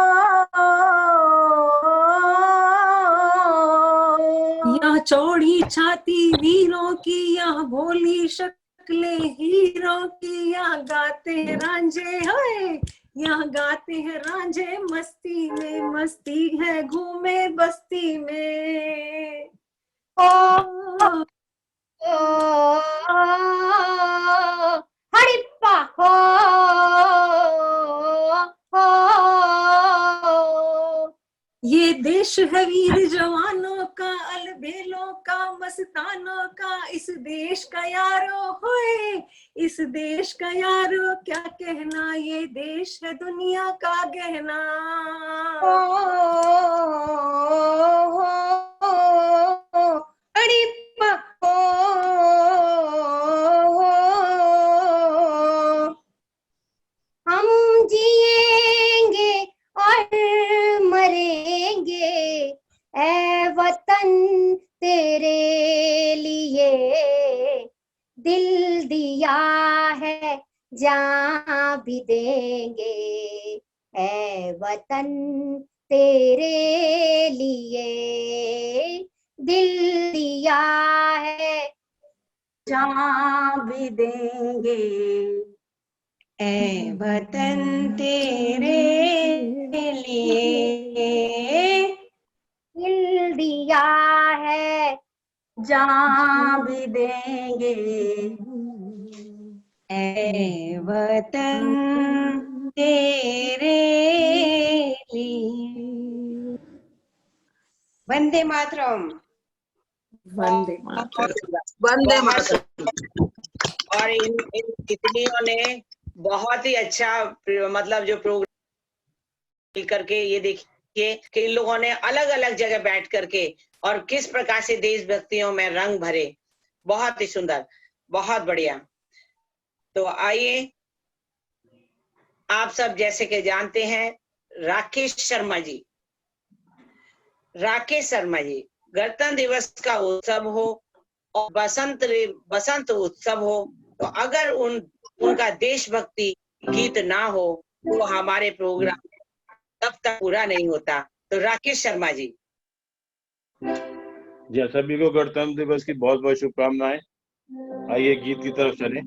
यहाँ चौड़ी छाती वीरों की, यहाँ भोली शक्लें हीरों की, यहाँ गाते हैं रांझे हाय, यहाँ गाते हैं रांझे मस्ती में, मस्ती है घूमे बस्ती में। ओ हड़िप्पा हो ये देश है वीर जवानों का, अलबेलों का, मस्तानों का, इस देश का यारो होए, इस देश का यारो क्या कहना, ये देश है दुनिया का गहना। अड़िपा हो हम जिएंगे और मरेंगे ऐ वतन तेरे लिए, दिल दिया जहाँ भी देंगे है वतन तेरे लिए, दिल दिया है जहाँ भी देंगे ऐ वतन तेरे लिए, दिल दिया है जहाँ भी देंगे ऐ वतन तेरे लिए। वंदे मातरम। वंदे वंदे मातरम। और इन कितनियों ने बहुत ही अच्छा मतलब जो प्रोग्राम करके ये देखिए कि इन लोगों ने अलग अलग जगह बैठ करके और किस प्रकार से देशभक्तियों में रंग भरे। बहुत ही सुंदर, बहुत बढ़िया। तो आइए, आप सब जैसे कि जानते हैं राकेश शर्मा जी, गणतंत्र दिवस का उत्सव हो और बसंत उत्सव हो, तो अगर उनका देशभक्ति गीत ना हो तो हमारे प्रोग्राम तब तक पूरा नहीं होता। तो राकेश शर्मा जी। जी, सभी को गणतंत्र दिवस की बहुत बहुत शुभकामनाएं। आइए गीत की तरफ चलें।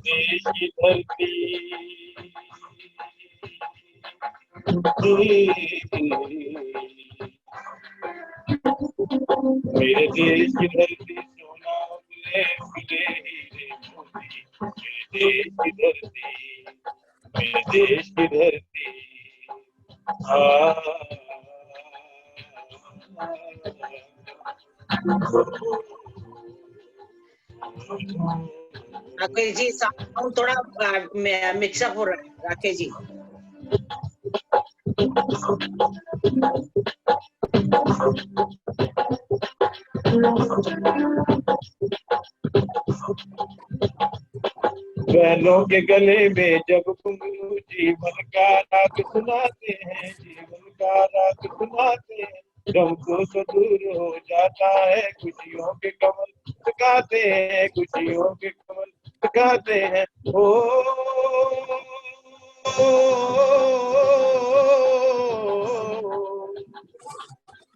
देश की धरती मेरे देश की धरती सोना उगले उगले हीरे मोती, मेरे देश की धरती, मेरे देश की धरती। राकेश जी साउंड थोड़ा मिक्सअप हो रहा है। राकेश जी बहनों के गले में जब घुंघरू जीवन का राग सुनाते हैं, जीवन का राग सुनाते हैं, गम को तो दूर हो जाता है, खुशियों के कमल सुखाते हैं, खुशियों के कमल सुखाते हैं।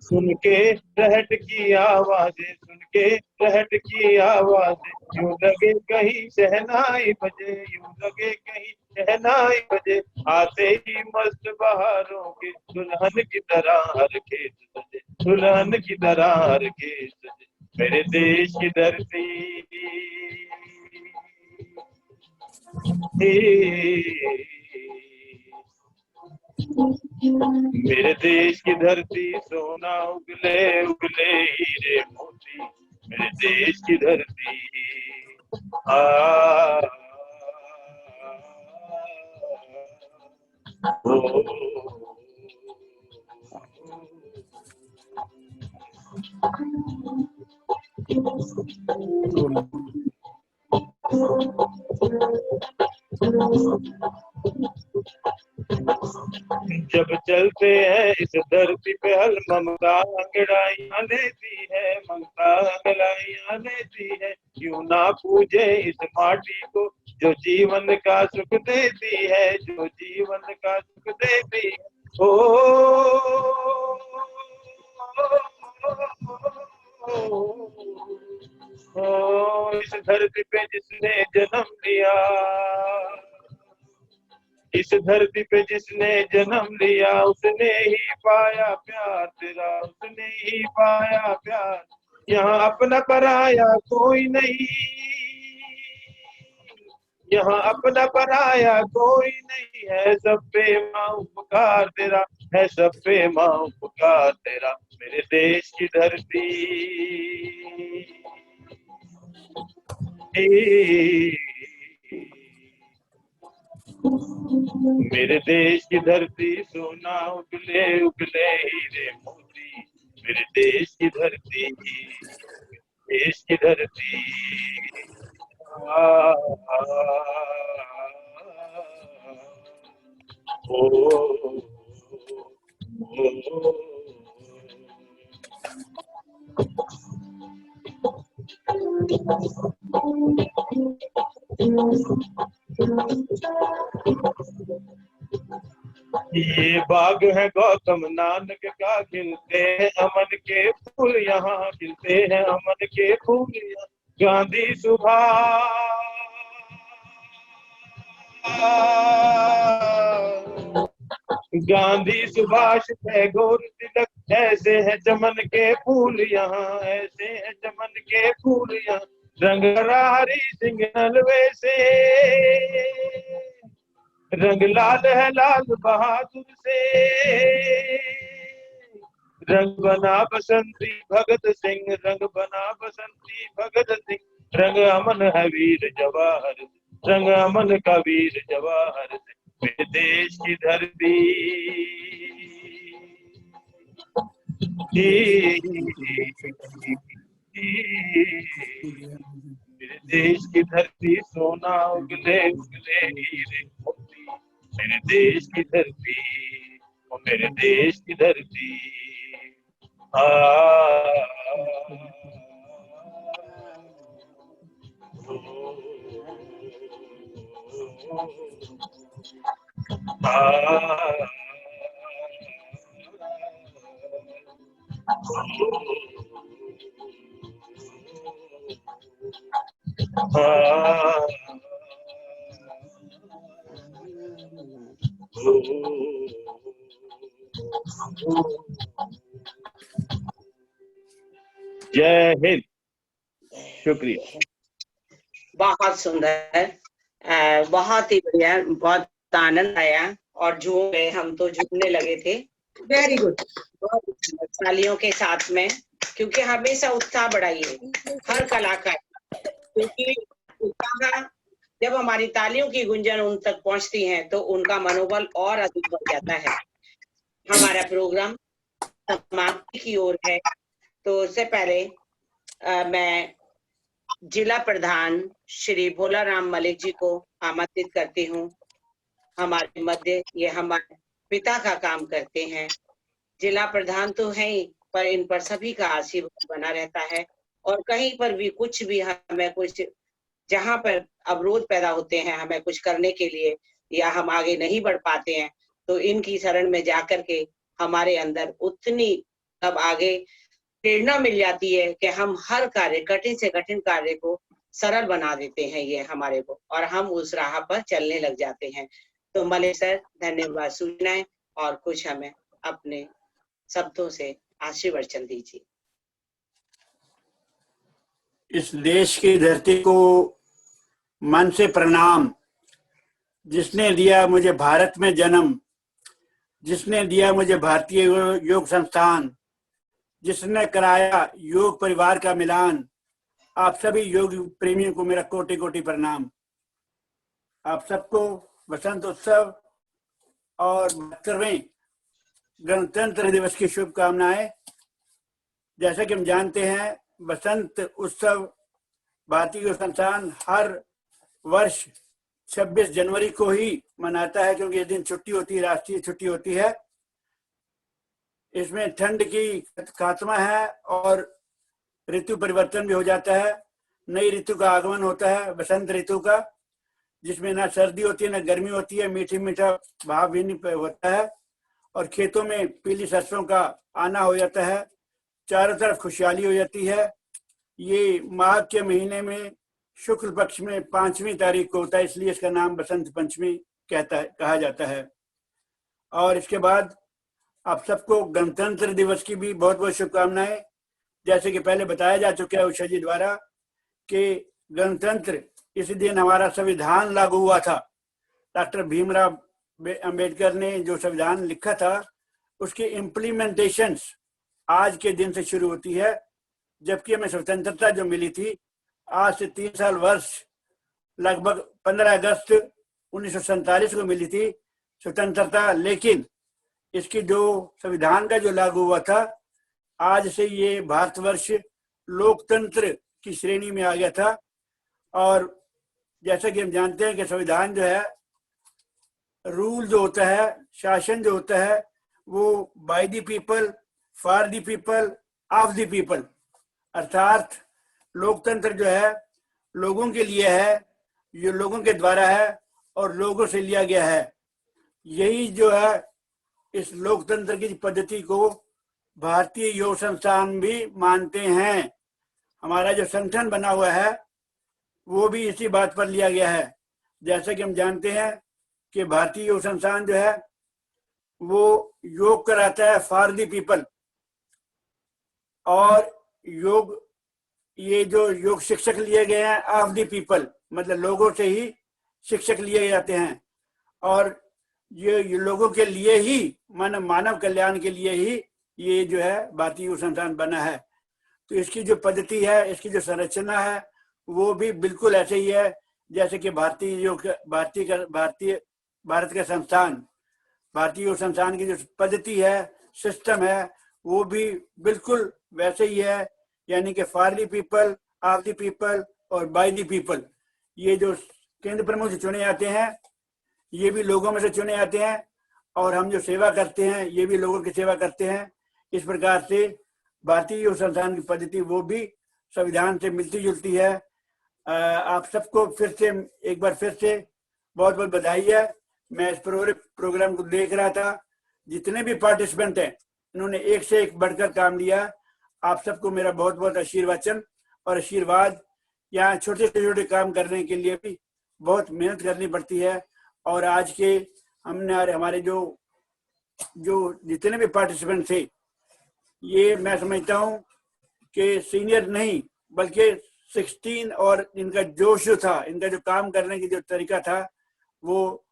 सुन के रहट की आवाजें, सुन के रहट की आवाजें, यूं लगे कहीं शहनाई बजे, यूं लगे कहीं शहनाई बजे, आते ही मस्त बहारों के दुल्हन की तरह हर खेत सजे, दुल्हन की तरह हर खेत सजे। मेरे देश की धरती मेरे देश की धरती सोना उगले उगले हीरे मोती, मेरे देश की धरती। जब चलते हैं इस धरती पे हल, ममता अंगड़ाइयां लेती है, ममता अंगड़ाइयां लेती है, क्यों ना पूजे इस माटी को जो जीवन का सुख देती है, जो जीवन का सुख देती है। इस धरती पे जिसने जन्म लिया, इस धरती पे जिसने जन्म लिया, उसने ही पाया प्यार तेरा, उसने ही पाया प्यार। यहाँ अपना पराया कोई नहीं, यहाँ अपना पराया कोई नहीं है, सब पे माँ उपकार तेरा है, सब पे माँ उपकार तेरा। मेरे देश की धरती मेरे देश की धरती सोना उगले उगले हीरे मोती, मेरे देश की धरती, देश की धरती। आ, आ, ओ, ओ, ये बाग है गौतम नानक का, खिलते हैं अमन के फूल यहाँ, खिलते हैं अमन के फूल यहाँ। गांधी सुभाष, गांधी सुभाष टैगोर तिलक, ऐसे हैं चमन के फूल यहाँ, ऐसे हैं चमन के फूल यहाँ। रंग हरी सिंह नलवे से, रंग लाल है लाल बहादुर से, रंग बना बसंती भगत सिंह, रंग बना बसंती भगत सिंह। रंग अमन है वीर जवाहर, रंग अमन का वीर जवाहर। मेरे देश की धरती, मेरे देश की धरती सोना उगले उगले हीरे मोती, मेरे देश की धरती, ओ मेरे देश की धरती। जय हिंद, शुक्रिया। बहुत सुंदर, बहुत ही बढ़िया, बहुत आनंद आया और झूम गए, हम तो झूमने लगे थे। वेरी गुड, तालियों के साथ में, क्योंकि हमेशा उत्साह बढ़ाइए हर कलाकार, क्योंकि उत्साह जब हमारी तालियों की गुंजन उन तक पहुंचती है तो उनका मनोबल और अधिक बढ़ जाता है। हमारा प्रोग्राम समाप्ति की ओर है, तो उससे पहले मैं जिला प्रधान श्री भोलाराम मलिक जी को आमंत्रित करती हूँ हमारे मध्य। ये हमारे पिता का काम करते हैं, जिला प्रधान तो है ही, पर इन पर सभी का आशीर्वाद बना रहता है। और कहीं पर भी कुछ भी हमें कुछ, जहाँ पर अवरोध पैदा होते हैं हमें कुछ करने के लिए, या हम आगे नहीं बढ़ पाते हैं, तो इनकी शरण में जाकर के हमारे अंदर उतनी अब आगे प्रेरणा मिल जाती है कि हम हर कार्य, कठिन से कठिन कार्य को सरल बना देते हैं ये हमारे को, और हम उस राह पर चलने लग जाते हैं। तो मलिक सर, धन्यवाद सूचनाएं, और कुछ हमें अपने शब्दों से आशीर्वचन दीजिए। इस देश की धरती को मन से प्रणाम, जिसने दिया मुझे भारत में जन्म, जिसने दिया मुझे भारतीय योग संस्थान, जिसने कराया योग परिवार का मिलान। आप सभी योग प्रेमियों को मेरा कोटि कोटि प्रणाम। आप सबको बसंत उत्सव और 72वें गणतंत्र दिवस की शुभकामनाएं। जैसा कि हम जानते हैं, बसंत उत्सव भारतीय योग संस्थान हर वर्ष 26 जनवरी को ही मनाता है, क्योंकि इस दिन छुट्टी होती है, राष्ट्रीय छुट्टी होती है। इसमें ठंड की खात्मा है और ऋतु परिवर्तन भी हो जाता है। नई ऋतु का आगमन होता है, बसंत ऋतु का, जिसमें ना सर्दी होती है ना गर्मी होती है, मीठी मीठा भाव भी होता है, और खेतों में पीली सरसों का आना हो जाता है, चारों तरफ खुशहाली हो जाती है। ये माघ के महीने में शुक्ल पक्ष में 5वीं तारीख को होता है, इसलिए इसका नाम बसंत पंचमी कहा जाता है। और इसके बाद आप सबको गणतंत्र दिवस की भी बहुत बहुत शुभकामनाएं। जैसे कि पहले बताया जा चुका है उषा जी द्वारा कि गणतंत्र इसी दिन हमारा संविधान लागू हुआ था। डॉक्टर भीमराव अंबेडकर ने जो संविधान लिखा था, उसकी इम्प्लीमेंटेशंस आज के दिन से शुरू होती है, जबकि हमें स्वतंत्रता जो मिली थी आज से 3 साल वर्ष लगभग 15 अगस्त 1947 को मिली थी स्वतंत्रता, लेकिन इसकी जो संविधान का जो लागू हुआ था, आज से ये भारतवर्ष लोकतंत्र की श्रेणी में आ गया था। और जैसा कि हम जानते हैं कि संविधान जो है, रूल जो होता है, शासन जो होता है, वो by the people, for the people, of the people, अर्थात लोकतंत्र जो है लोगों के लिए है, ये लोगों के द्वारा है और लोगों से लिया गया है। यही जो है इस लोकतंत्र की पद्धति को भारतीय योग संस्थान भी मानते हैं। हमारा जो संगठन बना हुआ है वो भी इसी बात पर लिया गया है। जैसा कि हम जानते हैं कि भारतीय योग संस्थान जो है वो योग कराता है फॉर द पीपल, और योग, ये जो योग शिक्षक लिए गए हैं ऑफ द पीपल, मतलब लोगों से ही शिक्षक लिए जाते हैं, और ये लोगों के लिए ही, मानव कल्याण के लिए ही ये जो है भारतीय योग संस्थान बना है। तो इसकी जो पद्धति है, इसकी जो संरचना है, वो भी बिल्कुल ऐसे ही है जैसे कि भारत का संस्थान, भारतीय योग संस्थान की जो पद्धति है, सिस्टम है, वो भी बिल्कुल वैसे ही है, यानी कि for the people, of the people और बाय द पीपल। ये जो केंद्र प्रमुख चुने जाते हैं, ये भी लोगों में से चुने जाते हैं, और हम जो सेवा करते हैं ये भी लोगों की सेवा करते हैं। इस प्रकार से भारतीय योग संस्थान की पद्धति वो भी संविधान से मिलती जुलती है। आप सबको फिर से एक बार फिर से बहुत बहुत बधाई है। मैं इस प्रोग्राम को देख रहा था, जितने भी पार्टिसिपेंट हैं इन्होंने एक से एक बढ़कर काम लिया। आप सबको मेरा बहुत बहुत आशीर्वचन और आशीर्वाद। यहाँ छोटे से छोटे काम करने के लिए भी बहुत मेहनत करनी पड़ती है, और आज के हमारे जो जितने भी पार्टिसिपेंट थे, ये मैं समझता हूँ कि सीनियर नहीं बल्कि 16, और इनका जोश जो था, इनका जो काम करने की जो तरीका था, वो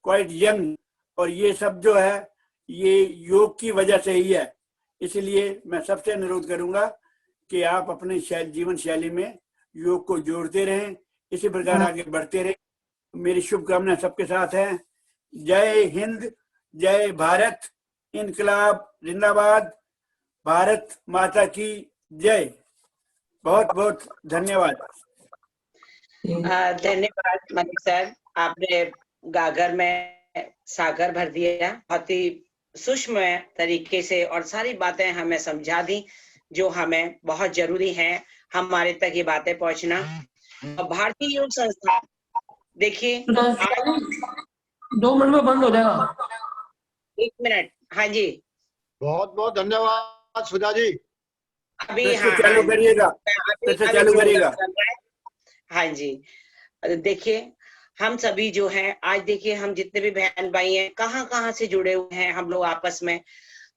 क्वाइट यंग, और ये सब जो है ये योग की वजह से ही है। इसलिए मैं सबसे अनुरोध करूंगा कि आप अपने जीवन शैली में योग को जोड़ते रहें, इसी प्रकार आगे बढ़ते रहें। मेरी शुभकामनाएं सबके साथ हैं। जय हिंद, जय भारत, इनकलाब जिंदाबाद, भारत माता की जय। बहुत बहुत धन्यवाद। धन्यवाद मलिक सर, आपने गागर में सागर भर दिया, बहुत ही सूक्ष्म तरीके से, और सारी बातें हमें समझा दी जो हमें बहुत जरूरी है हमारे तक ये बातें पहुंचना। भारतीय योग संस्थान, देखिए 2 मिनट में बंद हो जाएगा। 1 मिनट। हाँ जी, बहुत बहुत धन्यवाद सुधा जी। अभी चालू करिएगा, चालू करिएगा। हाँ जी, देखिए हम सभी जो हैं, आज देखिए हम जितने भी बहन भाई हैं, कहाँ से जुड़े हुए हैं हम लोग आपस में,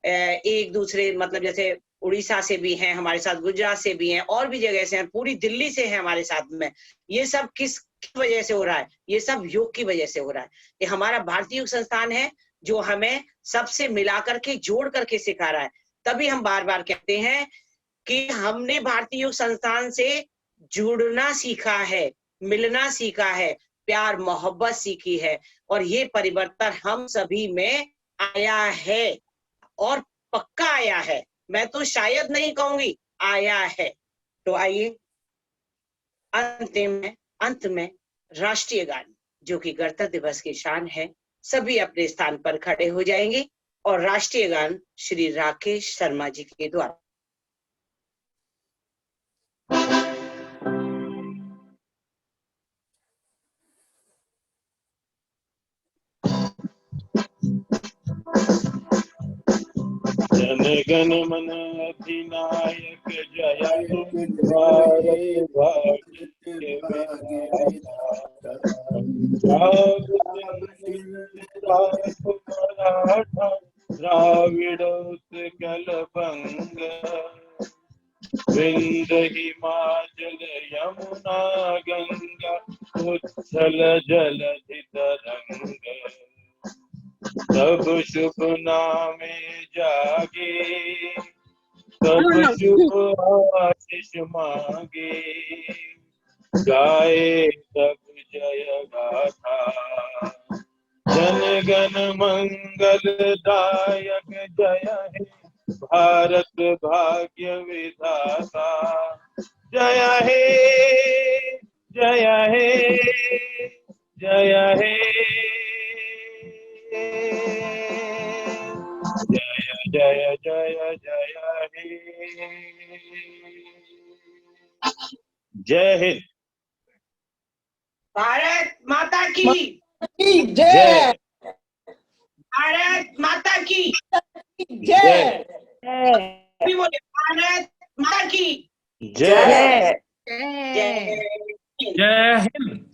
एक दूसरे, मतलब जैसे उड़ीसा से भी हैं हमारे साथ, गुजरात से भी हैं, और भी जगह से हैं, पूरी दिल्ली से हैं हमारे साथ में। ये सब किस वजह से हो रहा है? ये सब योग की वजह से हो रहा है। ये हमारा भारतीय योग संस्थान है जो हमें सबसे मिला करके, जोड़ करके सिखा रहा है। तभी हम बार बार कहते हैं कि हमने भारतीय योग संस्थान से जुड़ना सीखा है, मिलना सीखा है, प्यार मोहब्बत सीखी है, और ये परिवर्तन हम सभी में आया है, और पक्का आया है। मैं तो शायद नहीं कहूंगी, आया है। तो आइए अंत में राष्ट्रीय गान, जो कि गणतंत्र दिवस की शान है, सभी अपने स्थान पर खड़े हो जाएंगे, और राष्ट्रीय गान श्री राकेश शर्मा जी के द्वारा। जन गण मन अधिनायक जय तुम्हारे भाग्य मराठा द्राविड़ उत्कल बंग, विंध्य हिमाचल यमुना गंगा, उच्छल जलधि तरंग, सब शुभ नामे जागे, सब शुभ आशीष मांगे। गाए सब जय गाथा। जन गण मंगल दायक जय हे भारत भाग्य विधाता। जय हे जय हे जय हे जय जय जय हे। जय हिंद। भारत माता की जय। भारत माता की जय। भी बोले भारत माता की जय। जय जय हिंद।